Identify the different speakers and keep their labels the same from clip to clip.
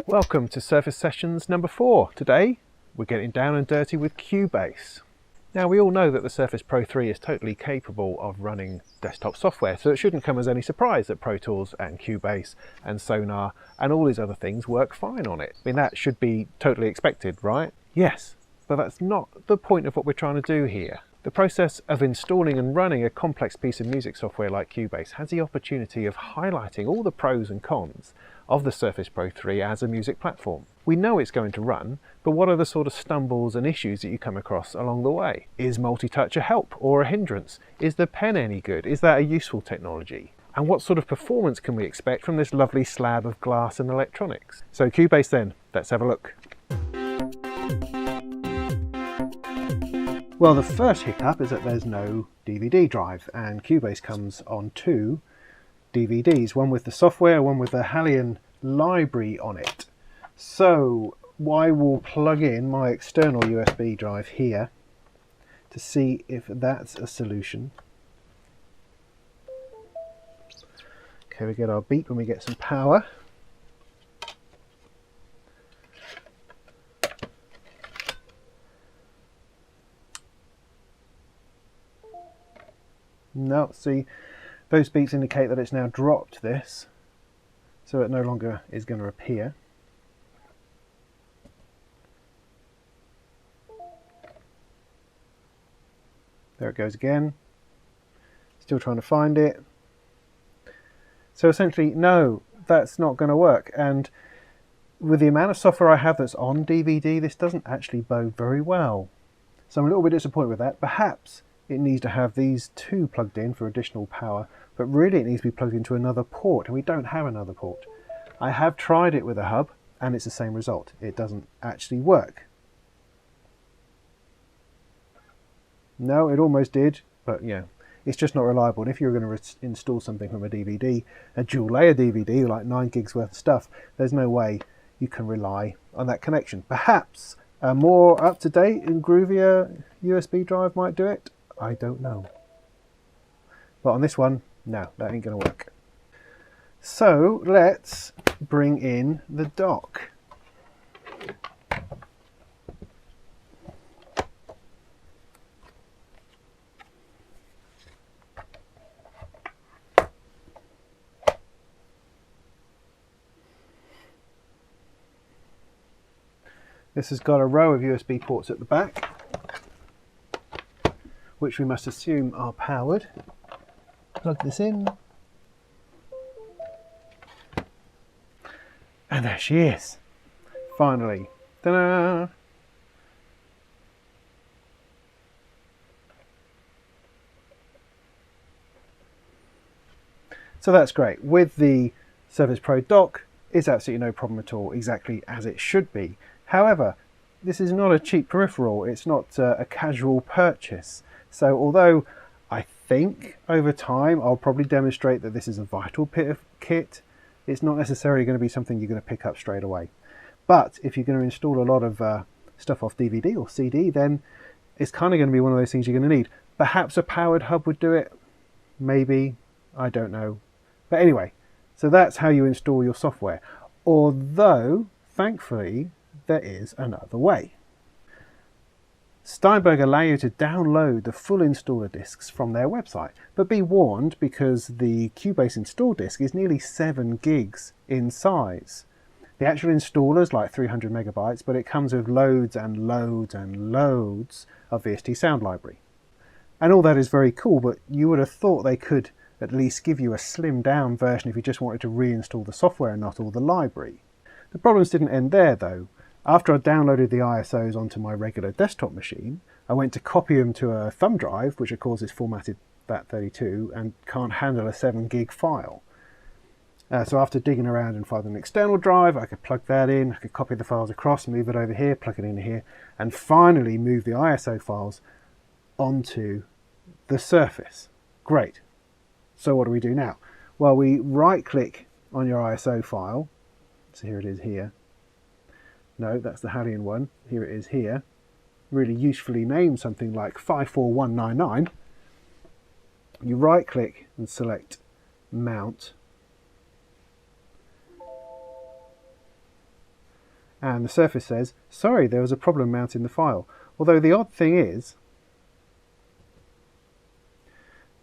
Speaker 1: Welcome to Surface Sessions number 4. Today we're getting down and dirty with Cubase. Now we all know that the Surface Pro 3 is totally capable of running desktop software, so it shouldn't come as any surprise that Pro Tools and Cubase and Sonar and all these other things work fine on it. I mean, that should be totally expected, right? Yes, but that's not the point of what we're trying to do here. The process of installing and running a complex piece of music software like Cubase has the opportunity of highlighting all the pros and cons of the Surface Pro 3 as a music platform. We know it's going to run, but what are the sort of stumbles and issues that you come across along the way? Is multi-touch a help or a hindrance? Is the pen any good? Is that a useful technology? And what sort of performance can we expect from this lovely slab of glass and electronics? So Cubase then, let's have a look. Well, the first hiccup is that there's no DVD drive, and Cubase comes on 2 DVDs, one with the software, one with the Hallian library on it. So I will plug in my external USB drive here to see if that's a solution. Okay, we get our beep when we get some power. No, see, those beeps indicate that it's now dropped this, so it no longer is going to appear. There it goes again. Still trying to find it. So essentially, no, that's not going to work. And with the amount of software I have that's on DVD, this doesn't actually bode very well. So I'm a little bit disappointed with that. Perhaps it needs to have these 2 plugged in for additional power, but really it needs to be plugged into another port, and we don't have another port. I have tried it with a hub, and it's the same result. It doesn't actually work. No, it almost did, but yeah, it's just not reliable. And if you're going to install something from a DVD, a dual layer DVD, like 9 gigs worth of stuff, there's no way you can rely on that connection. Perhaps a more up-to-date and groovier USB drive might do it. I don't know. But on this one, no, that ain't going to work. So let's bring in the dock. This has got a row of USB ports at the back, which we must assume are powered. Plug this in. And there she is. Finally. Ta-da! So that's great. With the Surface Pro dock, it's absolutely no problem at all, exactly as it should be. However, this is not a cheap peripheral. It's not a casual purchase. So although I think over time I'll probably demonstrate that this is a vital kit, it's not necessarily going to be something you're going to pick up straight away. But if you're going to install a lot of stuff off DVD or CD, then it's kind of going to be one of those things you're going to need. Perhaps a powered hub would do it. Maybe. I don't know. But anyway, so that's how you install your software. Although, thankfully, there is another way. Steinberg allow you to download the full installer discs from their website, but be warned because the Cubase install disk is nearly 7 gigs in size. The actual installer is like 300 megabytes, but it comes with loads and loads and loads of VST sound library. And all that is very cool, but you would have thought they could at least give you a slimmed down version if you just wanted to reinstall the software and not all the library. The problems didn't end there though. After I downloaded the ISOs onto my regular desktop machine, I went to copy them to a thumb drive, which of course is formatted FAT32 and can't handle a 7 gig file. So after digging around and finding an external drive, I could plug that in, I could copy the files across, move it over here, plug it in here, and finally move the ISO files onto the Surface. Great. So what do we do now? Well, we right click on your ISO file. So here it is here. No, that's the Hallian one. Here it is here. Really usefully named something like 54199. You right click and select Mount. and the Surface says, sorry, there was a problem mounting the file. Although the odd thing is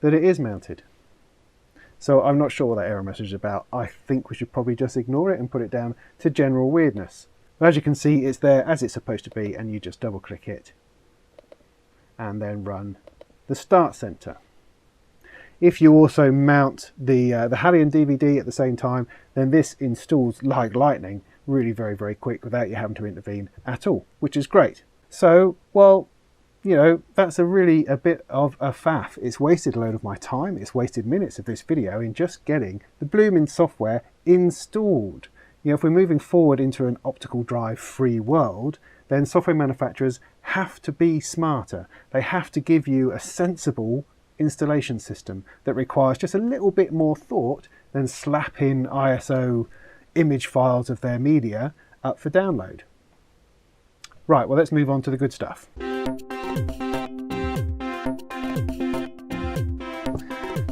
Speaker 1: that it is mounted. So I'm not sure what that error message is about. I think we should probably just ignore it and put it down to general weirdness. But as you can see, it's there as it's supposed to be, and you just double click it and then run the Start Center. If you also mount the Hallion DVD at the same time, then this installs like lightning, really very quick without you having to intervene at all, which is great. So, well, you know, that's a bit of a faff. It's wasted a load of my time. It's wasted minutes of this video in just getting the blooming software installed. You know, if we're moving forward into an optical drive free world, then software manufacturers have to be smarter. They have to give you a sensible installation system that requires just a little bit more thought than slapping ISO image files of their media up for download. Right, well, let's move on to the good stuff.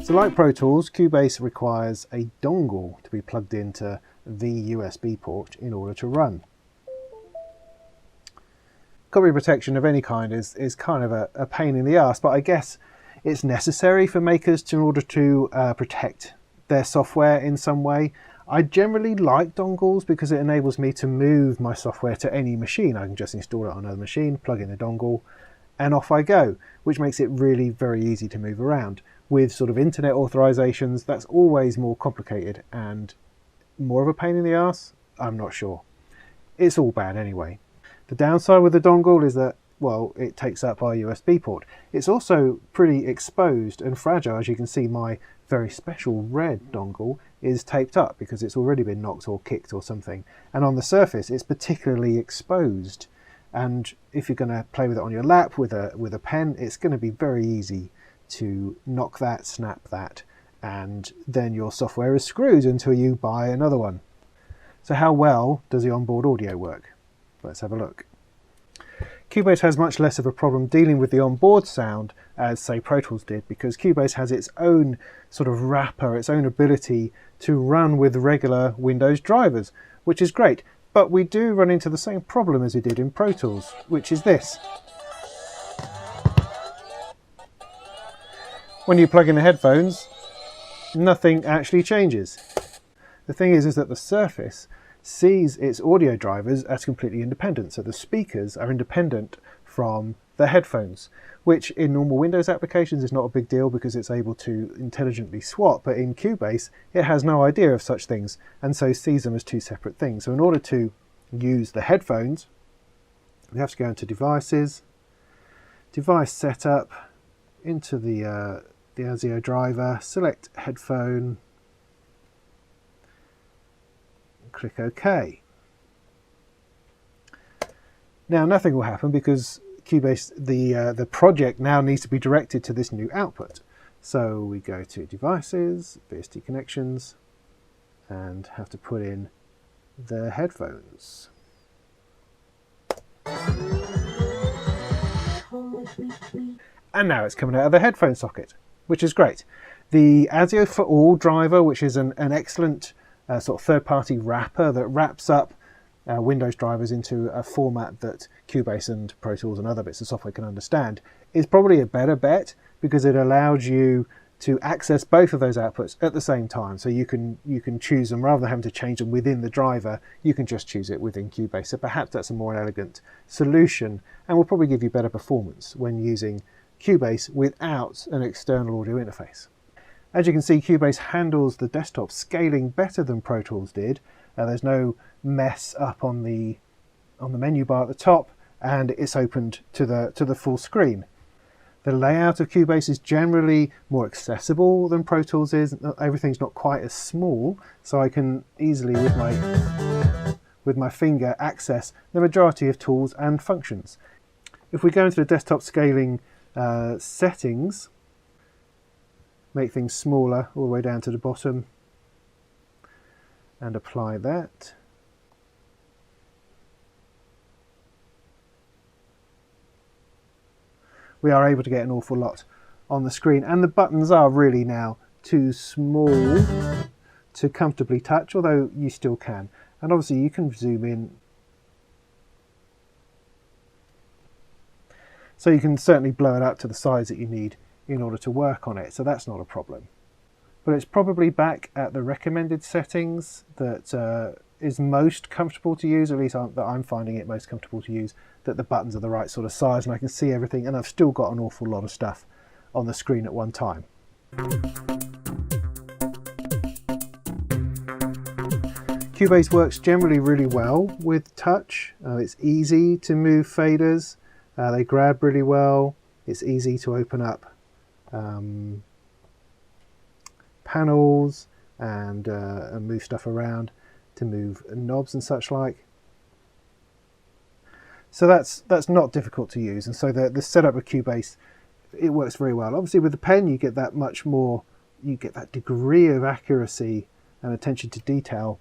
Speaker 1: So like Pro Tools, Cubase requires a dongle to be plugged into the USB port in order to run. Copy protection of any kind is kind of a pain in the arse, but I guess it's necessary for makers in order to protect their software in some way. I generally like dongles because it enables me to move my software to any machine. I can just install it on another machine, plug in a dongle, and off I go, which makes it really very easy to move around. With sort of internet authorizations, that's always more complicated and more of a pain in the arse. I'm not sure. It's all bad anyway. The downside with the dongle is that, well, it takes up our USB port. It's also pretty exposed and fragile. As you can see, my very special red dongle is taped up because it's already been knocked or kicked or something. And on the Surface, it's particularly exposed. And if you're going to play with it on your lap with a pen, it's going to be very easy to knock that, snap that, and then your software is screwed until you buy another one. So how well does the onboard audio work? Let's have a look. Cubase has much less of a problem dealing with the onboard sound as, say, Pro Tools did, because Cubase has its own sort of wrapper, its own ability to run with regular Windows drivers, which is great. But we do run into the same problem as we did in Pro Tools, which is this. When you plug in the headphones, nothing actually changes. The thing is that the Surface sees its audio drivers as completely independent. So the speakers are independent from the headphones, which in normal Windows applications is not a big deal because it's able to intelligently swap, but in Cubase it has no idea of such things and so sees them as two separate things. So in order to use the headphones, we have to go into Devices, Device Setup, into the ASIO driver, select Headphone, click OK. Now nothing will happen because Cubase, the project now needs to be directed to this new output. So we go to Devices, VST Connections, and have to put in the headphones. And now it's coming out of the headphone socket, which is great. The ASIO for All driver, which is an excellent sort of third-party wrapper that wraps up Windows drivers into a format that Cubase and Pro Tools and other bits of software can understand, is probably a better bet because it allows you to access both of those outputs at the same time. So you can choose them rather than having to change them within the driver. You can just choose it within Cubase. So perhaps that's a more elegant solution and will probably give you better performance when using Cubase without an external audio interface. As you can see, Cubase handles the desktop scaling better than Pro Tools did. There's no mess up on the menu bar at the top, and it's opened to the full screen. The layout of Cubase is generally more accessible than Pro Tools is. Everything's not quite as small, so I can easily with my finger access the majority of tools and functions. If we go into the desktop scaling settings, make things smaller all the way down to the bottom and apply that. We are able to get an awful lot on the screen, and the buttons are really now too small to comfortably touch, although you still can. And obviously you can zoom in So you can certainly blow it up to the size that you need in order to work on it, so that's not a problem. But it's probably back at the recommended settings that is most comfortable to use, at least that I'm finding it most comfortable to use, that the buttons are the right sort of size and I can see everything, and I've still got an awful lot of stuff on the screen at one time. Cubase works generally really well with touch. It's easy to move faders, they grab really well, it's easy to open up panels and move stuff around, to move knobs and such like. So that's not difficult to use, and so the setup of Cubase, it works very well. Obviously with the pen you get that much more, you get that degree of accuracy and attention to detail,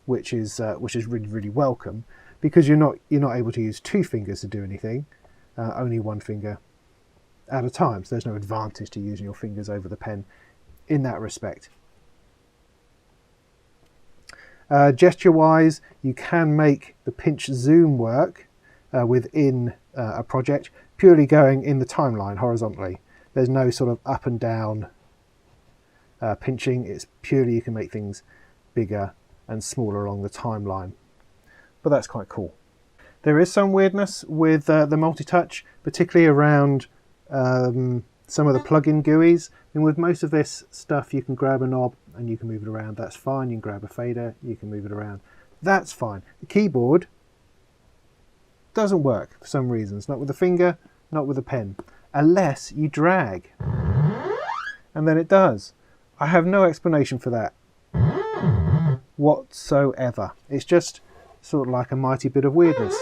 Speaker 1: which is really, really welcome, because you're not able to use two fingers to do anything, only one finger at a time. So there's no advantage to using your fingers over the pen in that respect. Gesture-wise, you can make the pinch zoom work within a project, purely going in the timeline horizontally. There's no sort of up and down pinching. It's purely you can make things bigger and smaller along the timeline. But that's quite cool. There is some weirdness with the multi-touch, particularly around some of the plug-in GUIs. And with most of this stuff you can grab a knob and you can move it around, that's fine. You can grab a fader, you can move it around, that's fine. The keyboard doesn't work for some reasons, not with the finger, not with the pen, unless you drag, and then it does. I have no explanation for that whatsoever. It's just sort of like a mighty bit of weirdness.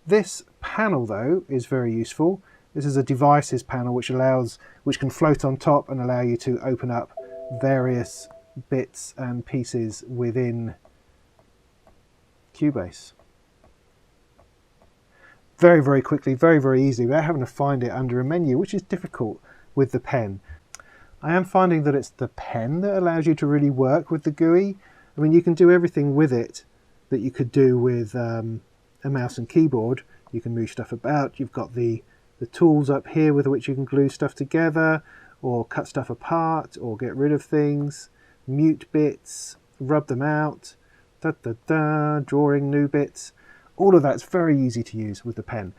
Speaker 1: This panel though is very useful. This is a devices panel which can float on top and allow you to open up various bits and pieces within Cubase. Very, very quickly, very, very easily, without having to find it under a menu, which is difficult with the pen. I am finding that it's the pen that allows you to really work with the GUI. I mean, you can do everything with it that you could do with a mouse and keyboard. You can move stuff about. You've got the tools up here with which you can glue stuff together, or cut stuff apart, or get rid of things, mute bits, rub them out, drawing new bits. All of that's very easy to use with the pen.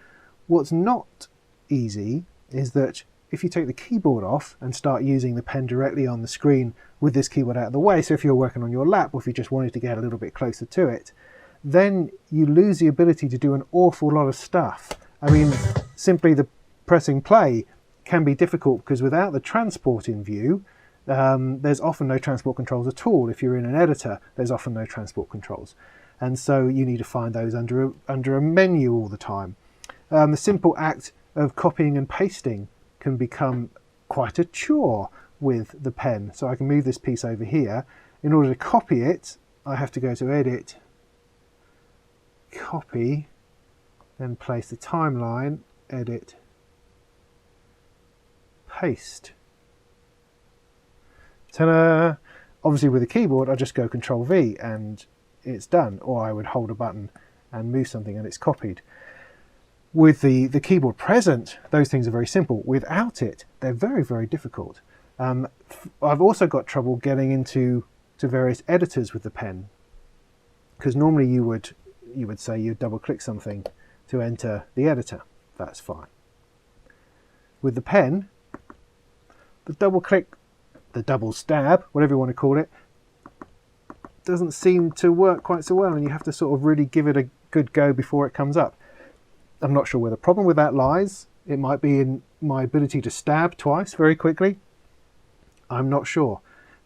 Speaker 1: What's not easy is that if you take the keyboard off and start using the pen directly on the screen with this keyboard out of the way, so if you're working on your lap or if you just wanted to get a little bit closer to it, then you lose the ability to do an awful lot of stuff. I mean, simply the pressing play can be difficult because without the transport in view, there's often no transport controls at all. If you're in an editor, there's often no transport controls. And so you need to find those under a menu all the time. The simple act of copying and pasting can become quite a chore with the pen. So I can move this piece over here. In order to copy it, I have to go to Edit, Copy, then place the timeline, Edit, Paste. Ta-da! Obviously with the keyboard I just go Control V and it's done, or I would hold a button and move something and it's copied. With the keyboard present, those things are very simple. Without it, they're very, very difficult. I've also got trouble getting into various editors with the pen, because normally you would say you double click something to enter the editor. That's fine. With the pen, the double click, the double stab, whatever you want to call it, doesn't seem to work quite so well, and you have to sort of really give it a good go before it comes up. I'm not sure where the problem with that lies. It might be in my ability to stab twice very quickly. I'm not sure.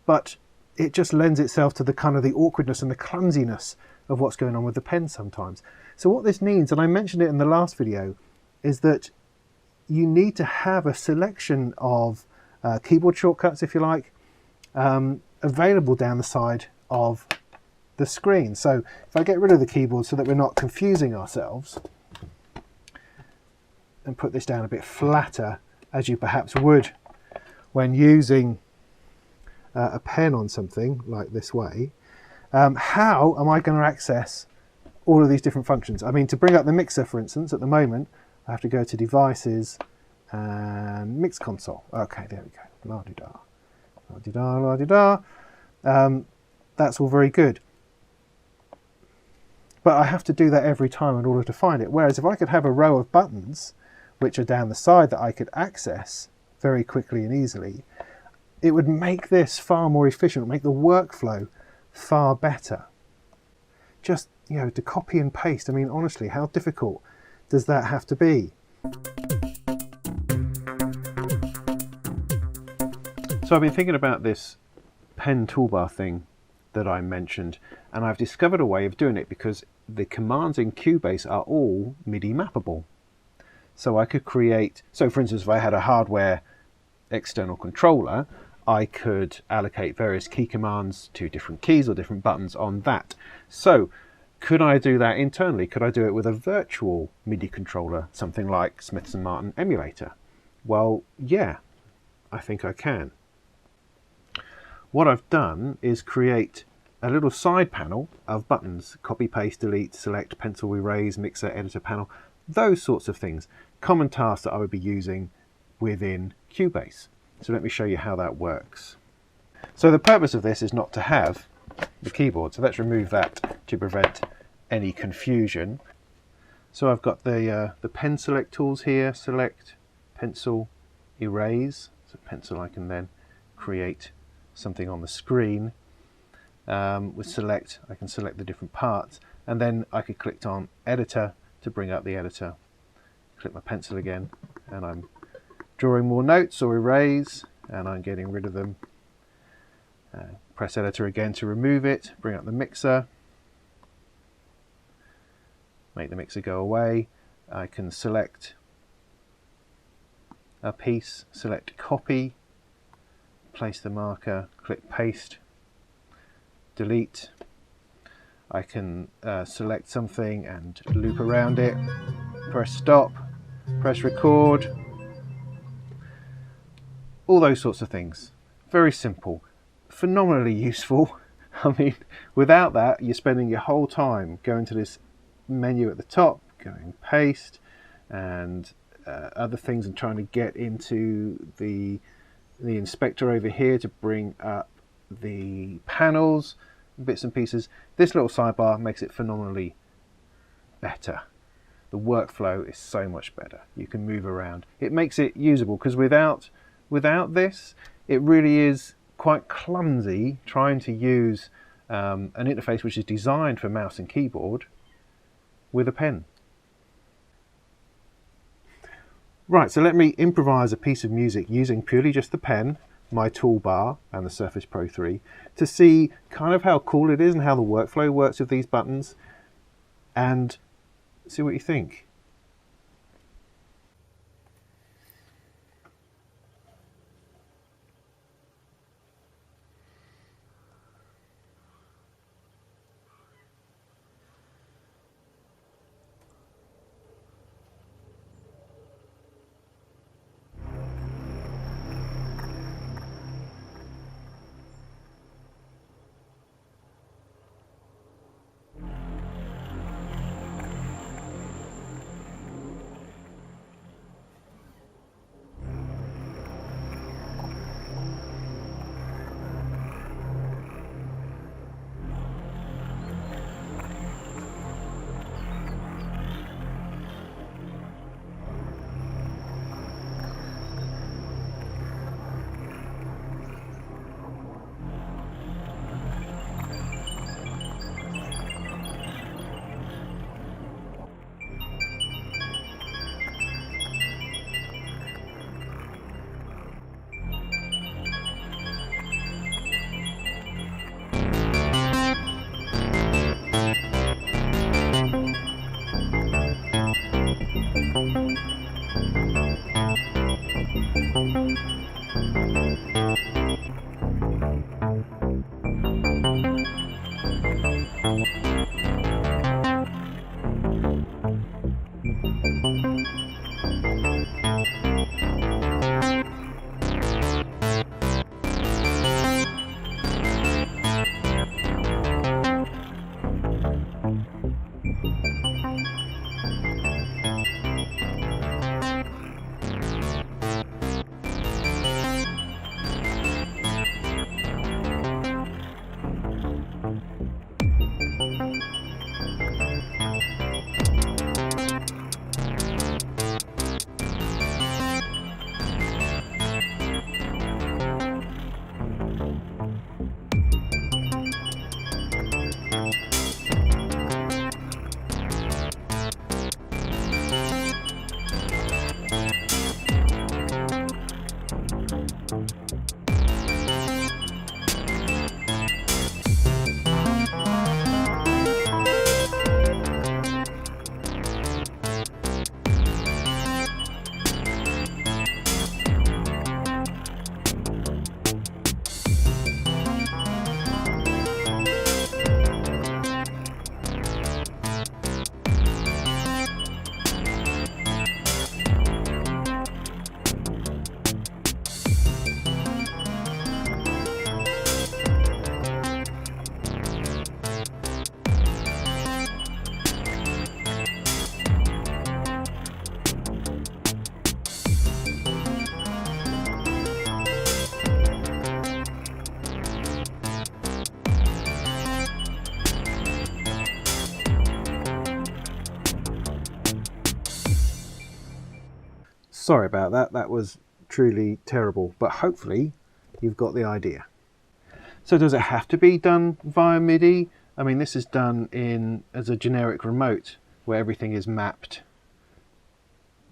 Speaker 1: But it just lends itself to the kind of the awkwardness and the clumsiness of what's going on with the pen sometimes. So what this means, and I mentioned it in the last video, is that you need to have a selection of keyboard shortcuts, if you like, available down the side of the screen. So if I get rid of the keyboard so that we're not confusing ourselves, and put this down a bit flatter, as you perhaps would when using a pen on something like this way, how am I going to access all of these different functions. I mean, to bring up the mixer, for instance, at the moment, I have to go to Devices and Mix Console. Okay, there we go. La-di-da, la-di-da, la-di-da. That's all very good. But I have to do that every time in order to find it. Whereas if I could have a row of buttons which are down the side that I could access very quickly and easily, it would make this far more efficient, make the workflow far better. Just, you know, to copy and paste, I mean, honestly, how difficult does that have to be? So I've been thinking about this Pen Toolbar thing that I mentioned, and I've discovered a way of doing it because the commands in Cubase are all MIDI mappable. So I could create, so for instance, if I had a hardware external controller, I could allocate various key commands to different keys or different buttons on that. So could I do that internally? Could I do it with a virtual MIDI controller, something like Smith & Martin emulator? Well, yeah, I think I can. What I've done is create a little side panel of buttons: copy, paste, delete, select, pencil, erase, mixer, editor panel, those sorts of things. Common tasks that I would be using within Cubase. So let me show you how that works. So the purpose of this is not to have the keyboard, so let's remove that to prevent any confusion. So I've got the pen select tools here: select, pencil, erase. So pencil, I can then create something on the screen. With select, I can select the different parts, and then I could click on editor to bring up the editor. Click my pencil again, and I'm drawing more notes, or erase, and I'm getting rid of them. Press editor again to remove it, bring up the mixer, make the mixer go away. I can select a piece, select copy, place the marker, click paste, delete. I can select something and loop around it, press stop, press record, all those sorts of things. Very simple, phenomenally useful. I mean, without that, you're spending your whole time going to this menu at the top, going paste and other things, and trying to get into the inspector over here to bring up the panels, bits and pieces. This little sidebar makes it phenomenally better. The workflow is so much better. You can move around. It makes it usable, because without this, it really is quite clumsy trying to use an interface which is designed for mouse and keyboard with a pen. Right, so let me improvise a piece of music using purely just the pen, my toolbar and the Surface Pro 3 to see kind of how cool it is and how the workflow works with these buttons, and see what you think. Sorry about that, that was truly terrible, but hopefully you've got the idea. So does it have to be done via MIDI? I mean, this is done as a generic remote where everything is mapped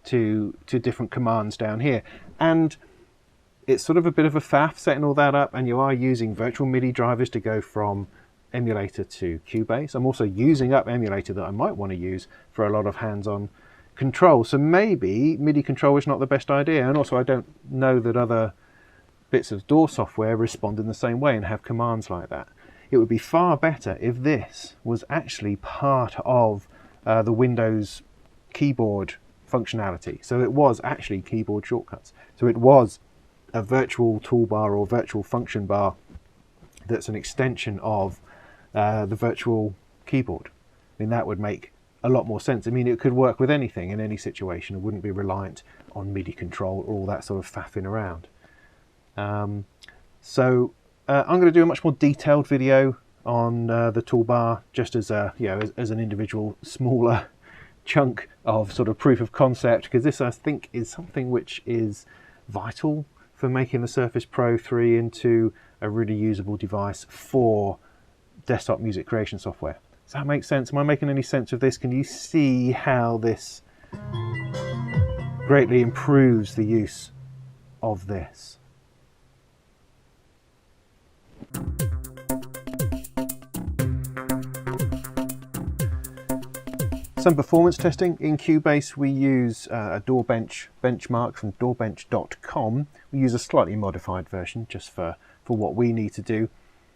Speaker 1: to different commands down here. And it's sort of a bit of a faff setting all that up, and you are using virtual MIDI drivers to go from emulator to Cubase. I'm also using up emulator that I might want to use for a lot of hands-on control. So maybe MIDI control is not the best idea. And also I don't know that other bits of DAW software respond in the same way and have commands like that. It would be far better if this was actually part of the Windows keyboard functionality. So it was actually keyboard shortcuts. So it was a virtual toolbar or virtual function bar that's an extension of the virtual keyboard. I mean, that would make a lot more sense. I mean, it could work with anything in any situation. It wouldn't be reliant on MIDI control or all that sort of faffing around. I'm going to do a much more detailed video on the toolbar, just as a, as an individual smaller chunk of sort of proof of concept, because this I think is something which is vital for making the Surface Pro 3 into a really usable device for desktop music creation software. Does that make sense? Am I making any sense of this? Can you see how this greatly improves the use of this? Some performance testing. In Cubase we use a DAW benchmark from dawbench.com. We use a slightly modified version just for what we need to do,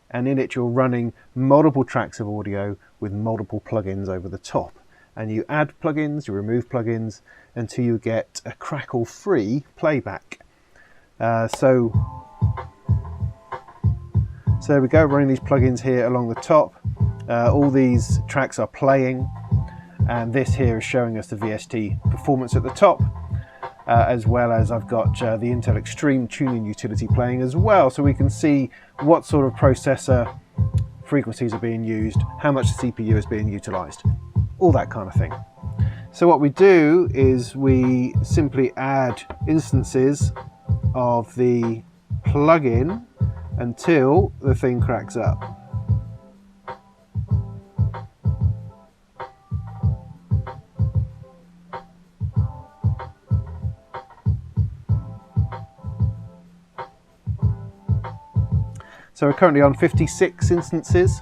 Speaker 1: and in it you're running multiple tracks of audio with multiple plugins over the top, and you add plugins, you remove plugins until you get a crackle free playback. So there we go, running these plugins here along the top. All these tracks are playing, and this here is showing us the VST performance at the top, as well as I've got the Intel Extreme tuning utility playing as well, so we can see what sort of processor frequencies are being used, how much the CPU is being utilized, all that kind of thing. So what we do is we simply add instances of the plugin until the thing cracks up. So we're currently on 56 instances.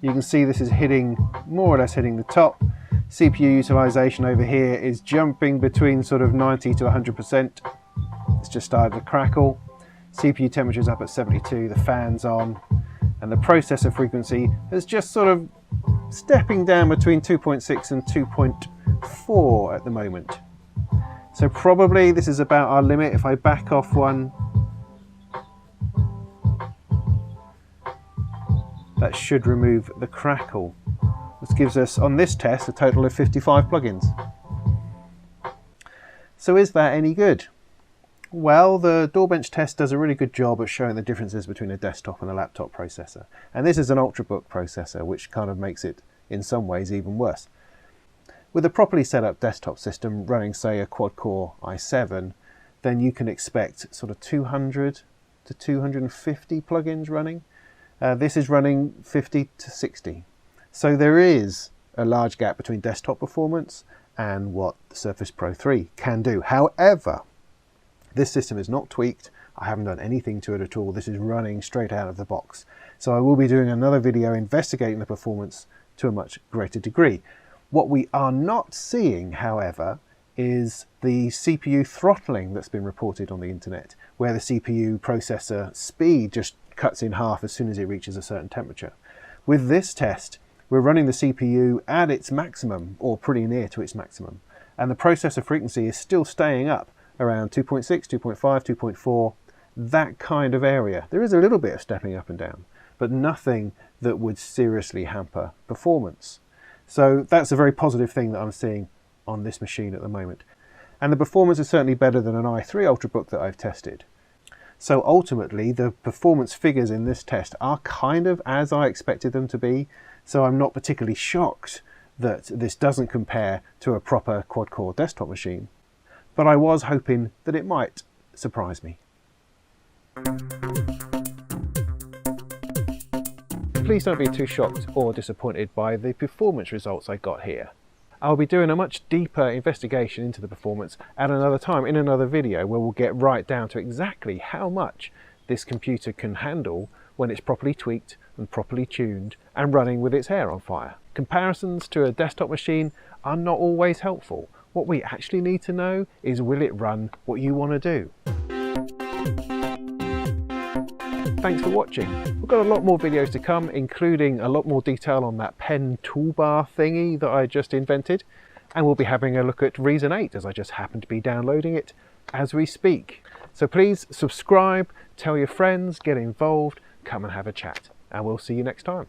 Speaker 1: You can see this is hitting, more or less hitting the top. CPU utilization over here is jumping between sort of 90 to 100%. It's just started to crackle. CPU temperature is up at 72, the fan's on, and the processor frequency is just sort of stepping down between 2.6 and 2.4 at the moment. So probably this is about our limit. If I back off one, that should remove the crackle. This gives us, on this test, a total of 55 plugins. So is that any good? Well, the DAW bench test does a really good job of showing the differences between a desktop and a laptop processor. And this is an Ultrabook processor, which kind of makes it, in some ways, even worse. With a properly set up desktop system running, say, a quad-core i7, then you can expect sort of 200 to 250 plugins running. This is running 50 to 60. So there is a large gap between desktop performance and what the Surface Pro 3 can do. However, this system is not tweaked. I haven't done anything to it at all. This is running straight out of the box. So I will be doing another video investigating the performance to a much greater degree. What we are not seeing, however, is the CPU throttling that's been reported on the internet, where the CPU processor speed just cuts in half as soon as it reaches a certain temperature. With this test, we're running the CPU at its maximum, or pretty near to its maximum, and the processor frequency is still staying up around 2.6, 2.5, 2.4, that kind of area. There is a little bit of stepping up and down, but nothing that would seriously hamper performance. So that's a very positive thing that I'm seeing on this machine at the moment. And the performance is certainly better than an i3 Ultrabook that I've tested. So ultimately, the performance figures in this test are kind of as I expected them to be, so I'm not particularly shocked that this doesn't compare to a proper quad-core desktop machine. but I was hoping that it might surprise me. Please don't be too shocked or disappointed by the performance results I got here. I'll be doing a much deeper investigation into the performance at another time in another video, where we'll get right down to exactly how much this computer can handle when it's properly tweaked and properly tuned and running with its hair on fire. Comparisons to a desktop machine are not always helpful. What we actually need to know is, will it run what you want to do? Thanks for watching. We've got a lot more videos to come, including a lot more detail on that Pen Toolbar thingy that I just invented. And we'll be having a look at Reason 8, as I just happen to be downloading it as we speak. So please subscribe, tell your friends, get involved, come and have a chat. And we'll see you next time.